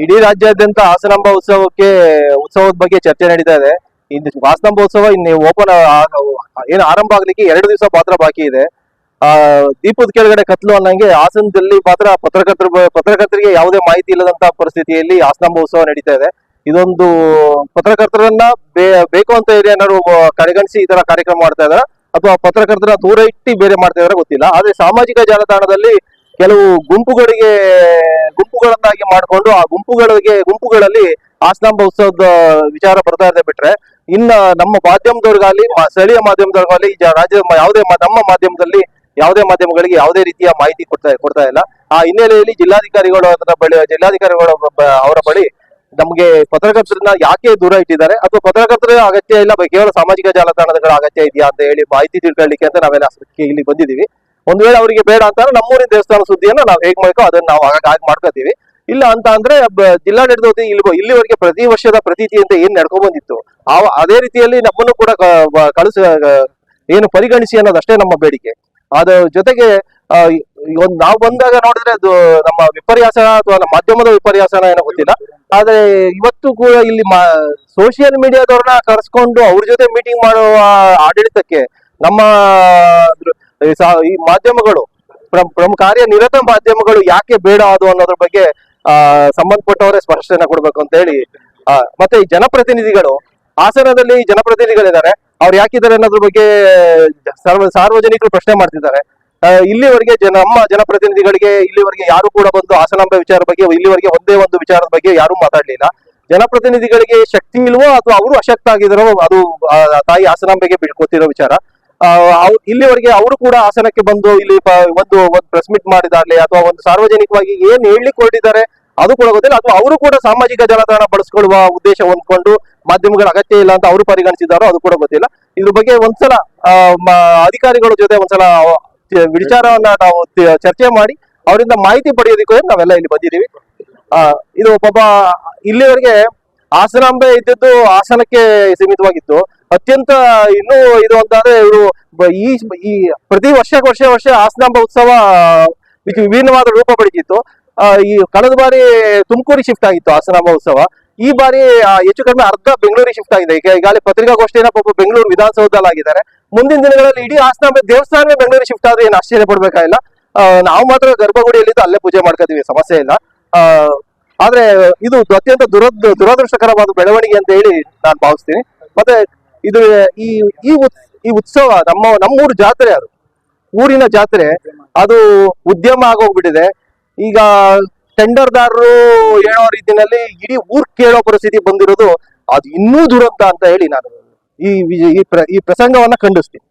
ಇಡೀ ರಾಜ್ಯಾದ್ಯಂತ ಹಾಸನಾಂಬ ಉತ್ಸವದ ಬಗ್ಗೆ ಚರ್ಚೆ ನಡೀತಾ ಇದೆ. ಇನ್ನು ಹಾಸನಾಂಬ ಉತ್ಸವ ಇನ್ನು ಓಪನ್ ಏನು ಆರಂಭ ಆಗ್ಲಿಕ್ಕೆ 2 ದಿವಸ ಮಾತ್ರ ಬಾಕಿ ಇದೆ. ದೀಪದ ಕೆಳಗಡೆ ಕತ್ಲು ಅನ್ನಂಗೆ ಹಾಸನದಲ್ಲಿ ಮಾತ್ರ ಪತ್ರಕರ್ತರಿಗೆ ಯಾವುದೇ ಮಾಹಿತಿ ಇಲ್ಲದಂತ ಪರಿಸ್ಥಿತಿಯಲ್ಲಿ ಹಾಸನಾಂಬ ಉತ್ಸವ ನಡೀತಾ ಇದೆ. ಇದೊಂದು ಪತ್ರಕರ್ತರನ್ನ ಬೇಕು ಅಂತ ಹೇಳಿ ಏನಾದ್ರು ಕಡೆಗಣಿಸಿ ಈ ತರ ಕಾರ್ಯಕ್ರಮ ಮಾಡ್ತಾ ಇದಾರೆ ಅಥವಾ ಪತ್ರಕರ್ತರ ದೂರ ಇಟ್ಟು ಬೇರೆ ಮಾಡ್ತಾ ಇದಾರೆ ಗೊತ್ತಿಲ್ಲ. ಆದ್ರೆ ಸಾಮಾಜಿಕ ಜಾಲತಾಣದಲ್ಲಿ ಕೆಲವು ಗುಂಪುಗಳನ್ನಾಗಿ ಮಾಡಿಕೊಂಡು ಆ ಗುಂಪುಗಳಲ್ಲಿ ಹಾಸನಾಂಬ ಉತ್ಸವದ ವಿಚಾರ ಬರ್ತಾ ಇದೆ ಬಿಟ್ರೆ, ಇನ್ನ ನಮ್ಮ ಮಾಧ್ಯಮದವ್ರಿಗಾಗಲಿ ಸ್ಥಳೀಯ ಮಾಧ್ಯಮದವ್ರಿಗಾಗಲಿ ಯಾವುದೇ ನಮ್ಮ ಮಾಧ್ಯಮದಲ್ಲಿ ಯಾವುದೇ ಮಾಧ್ಯಮಗಳಿಗೆ ಯಾವುದೇ ರೀತಿಯ ಮಾಹಿತಿ ಕೊಡ್ತಾ ಇಲ್ಲ. ಆ ಹಿನ್ನೆಲೆಯಲ್ಲಿ ಜಿಲ್ಲಾಧಿಕಾರಿಗಳ ಅವರ ಬಳಿ ನಮಗೆ ಪತ್ರಕರ್ತರನ್ನ ಯಾಕೆ ದೂರ ಇಟ್ಟಿದ್ದಾರೆ ಅಥವಾ ಪತ್ರಕರ್ತರ ಅಗತ್ಯ ಇಲ್ಲ, ಕೇವಲ ಸಾಮಾಜಿಕ ಜಾಲತಾಣಗಳ ಅಗತ್ಯ ಇದೆಯಾ ಅಂತ ಹೇಳಿ ಮಾಹಿತಿ ತಿಳ್ಕೊಳ್ಳಿಕ್ಕೆ ಅಂತ ನಾವೆಲ್ಲ ಇಲ್ಲಿ ಬಂದಿದ್ದೀವಿ. ಒಂದ್ ವೇಳೆ ಅವರಿಗೆ ಬೇಡ ಅಂತ ನಮ್ಮೂರಿನ ದೇವಸ್ಥಾನ ಸುದ್ದಿಯನ್ನು ನಾವು ಹೇಗ್ ಮಾಡ್ಕೋ ಅದನ್ನ ನಾವು ಹಾಗೆ ಮಾಡ್ಕೋತೀವಿ. ಇಲ್ಲ ಅಂತ ಅಂದ್ರೆ ಜಿಲ್ಲಾಡಳಿತ ಇಲ್ಲಿವರೆಗೆ ಪ್ರತಿ ವರ್ಷದ ಪ್ರತೀತಿ ಅಂತ ಏನ್ ನಡ್ಕೊಂಡ್ ಬಂದಿತ್ತು ಅದೇ ರೀತಿಯಲ್ಲಿ ನಮ್ಮನ್ನು ಕೂಡ ಏನು ಪರಿಗಣಿಸಿ ಅನ್ನೋದಷ್ಟೇ ನಮ್ಮ ಬೇಡಿಕೆ. ಅದ್ರ ಜೊತೆಗೆ ನಾವು ಬಂದಾಗ ನೋಡಿದ್ರೆ ಅದು ನಮ್ಮ ವಿಪರ್ಯಾಸ ಅಥವಾ ನಮ್ಮ ಮಾಧ್ಯಮದ ವಿಪರ್ಯಾಸನ ಏನೋ ಗೊತ್ತಿಲ್ಲ. ಆದ್ರೆ ಇವತ್ತು ಕೂಡ ಇಲ್ಲಿ ಸೋಷಿಯಲ್ ಮೀಡಿಯಾದವ್ರನ್ನ ಕರೆಸ್ಕೊಂಡು ಅವ್ರ ಜೊತೆ ಮೀಟಿಂಗ್ ಮಾಡುವ ಆಡಳಿತಕ್ಕೆ ನಮ್ಮ ಈ ಮಾಧ್ಯಮಗಳು ಕಾರ್ಯನಿರತ ಮಾಧ್ಯಮಗಳು ಯಾಕೆ ಬೇಡ ಅದು ಅನ್ನೋದ್ರ ಬಗ್ಗೆ ಸಂಬಂಧಪಟ್ಟವರೇ ಸ್ಪಷ್ಟನೆ ಕೊಡ್ಬೇಕು ಅಂತ ಹೇಳಿ. ಮತ್ತೆ ಈ ಜನಪ್ರತಿನಿಧಿಗಳು ಹಾಸನದಲ್ಲಿ ಜನಪ್ರತಿನಿಧಿಗಳಿದ್ದಾರೆ, ಅವ್ರು ಯಾಕಿದ್ದಾರೆ ಅನ್ನೋದ್ರ ಬಗ್ಗೆ ಸಾರ್ವಜನಿಕರು ಪ್ರಶ್ನೆ ಮಾಡ್ತಿದ್ದಾರೆ. ಇಲ್ಲಿವರೆಗೆ ನಮ್ಮ ಜನಪ್ರತಿನಿಧಿಗಳಿಗೆ ಇಲ್ಲಿವರೆಗೆ ಯಾರು ಕೂಡ ಬಂದು ಹಾಸನಾಂಬ ವಿಚಾರ ಬಗ್ಗೆ ಇಲ್ಲಿವರೆಗೆ ಒಂದೇ ಒಂದು ವಿಚಾರದ ಬಗ್ಗೆ ಯಾರು ಮಾತಾಡ್ಲಿಲ್ಲ. ಜನಪ್ರತಿನಿಧಿಗಳಿಗೆ ಶಕ್ತಿ ಇಲ್ವೋ ಅಥವಾ ಅವರು ಅಶಕ್ತ ಆಗಿದಾರೋ ಅದು ತಾಯಿ ಹಾಸನಾಂಬೆಗೆ ಗೊತ್ತಿರೋ ವಿಚಾರ. ಇಲ್ಲಿವರೆಗೆ ಅವರು ಕೂಡ ಹಾಸನಕ್ಕೆ ಬಂದು ಇಲ್ಲಿ ಒಂದು ಪ್ರೆಸ್ ಮೀಟ್ ಮಾಡಿದಾಗ್ಲಿ ಅಥವಾ ಒಂದು ಸಾರ್ವಜನಿಕವಾಗಿ ಏನ್ ಹೇಳಲಿಕ್ಕೆ ಹೊರಟಿದ್ದಾರೆ ಅದು ಕೂಡ ಗೊತ್ತಿಲ್ಲ. ಅಥವಾ ಅವರು ಕೂಡ ಸಾಮಾಜಿಕ ಜಾಲತಾಣ ಬಳಸ್ಕೊಳ್ಳುವ ಉದ್ದೇಶ ಹೊಂದ್ಕೊಂಡು ಮಾಧ್ಯಮಗಳ ಅಗತ್ಯ ಇಲ್ಲ ಅಂತ ಅವರು ಪರಿಗಣಿಸಿದಾರೋ ಅದು ಕೂಡ ಗೊತ್ತಿಲ್ಲ. ಇದ್ರ ಬಗ್ಗೆ ಒಂದ್ಸಲ ಅಧಿಕಾರಿಗಳ ಜೊತೆ ಒಂದ್ಸಲ ವಿಚಾರವನ್ನ ನಾವು ಚರ್ಚೆ ಮಾಡಿ ಅವರಿಂದ ಮಾಹಿತಿ ಪಡೆಯೋದಕ್ಕೆ ನಾವೆಲ್ಲ ಇಲ್ಲಿ ಬಂದಿದ್ದೀವಿ. ಇದು ಪಾಪ ಇಲ್ಲಿವರೆಗೆ ಹಾಸನಾಂಬೆ ಇದ್ದದ್ದು ಹಾಸನಕ್ಕೆ ಸೀಮಿತವಾಗಿತ್ತು. ಅತ್ಯಂತ ಇನ್ನೂ ಇದು ಅಂತಂದ್ರೆ ಇವರು ಈ ಪ್ರತಿ ವರ್ಷ ಹಾಸನಾಂಬ ಉತ್ಸವ ವಿಭಿನ್ನವಾದ ರೂಪ ಪಡೆದಿತ್ತು. ಈ ಕಳೆದ ಬಾರಿ ತುಮಕೂರಿಗೆ ಶಿಫ್ಟ್ ಆಗಿತ್ತು ಹಾಸನಾಂಬ ಉತ್ಸವ. ಈ ಬಾರಿ ಹೆಚ್ಚು ಕಡಿಮೆ ಅರ್ಧ ಬೆಂಗಳೂರಿಗೆ ಶಿಫ್ಟ್ ಆಗಿದೆ. ಈಗಾಗಲೇ ಪತ್ರಿಕಾಗೋಷ್ಠಿನ ಪಾಪ ಬೆಂಗಳೂರು ವಿಧಾನಸೌಧದಲ್ಲಿ ಆಗಿದ್ದಾರೆ. ಮುಂದಿನ ದಿನಗಳಲ್ಲಿ ಇಡೀ ಹಾಸನಾಂಬೆ ದೇವಸ್ಥಾನವೇ ಬೆಂಗಳೂರಿಗೆ ಶಿಫ್ಟ್ ಆದ್ರೆ ಏನು ಆಶ್ಚರ್ಯ ಪಡ್ಬೇಕಾಗಿಲ್ಲ. ನಾವು ಮಾತ್ರ ಗರ್ಭಗುಡಿಯಲ್ಲಿದ್ದು ಅಲ್ಲೇ ಪೂಜೆ ಮಾಡ್ಕೋತೀವಿ, ಸಮಸ್ಯೆ ಇಲ್ಲ. ಆದ್ರೆ ಇದು ಅತ್ಯಂತ ದುರದೃಷ್ಟಕರವಾದ ಬೆಳವಣಿಗೆ ಅಂತ ಹೇಳಿ ನಾನು ಭಾವಿಸ್ತೀನಿ. ಮತ್ತೆ ಇದು ಈ ಉತ್ಸವ ನಮ್ಮೂರು ಜಾತ್ರೆ, ಅದು ಊರಿನ ಜಾತ್ರೆ, ಅದು ಉದ್ಯಮ ಆಗೋಗ್ಬಿಟ್ಟಿದೆ. ಈಗ ಟೆಂಡರ್ದಾರರು ಹೇಳೋ ರೀತಿಯಲ್ಲಿ ಇಡೀ ಊರ್ ಕೇಳೋ ಪರಿಸ್ಥಿತಿ ಬಂದಿರೋದು ಅದು ಇನ್ನೂ ದುರಂತ ಅಂತ ಹೇಳಿ ನಾನು ಈ ಪ್ರಸಂಗವನ್ನ ಖಂಡಿಸ್ತೀನಿ.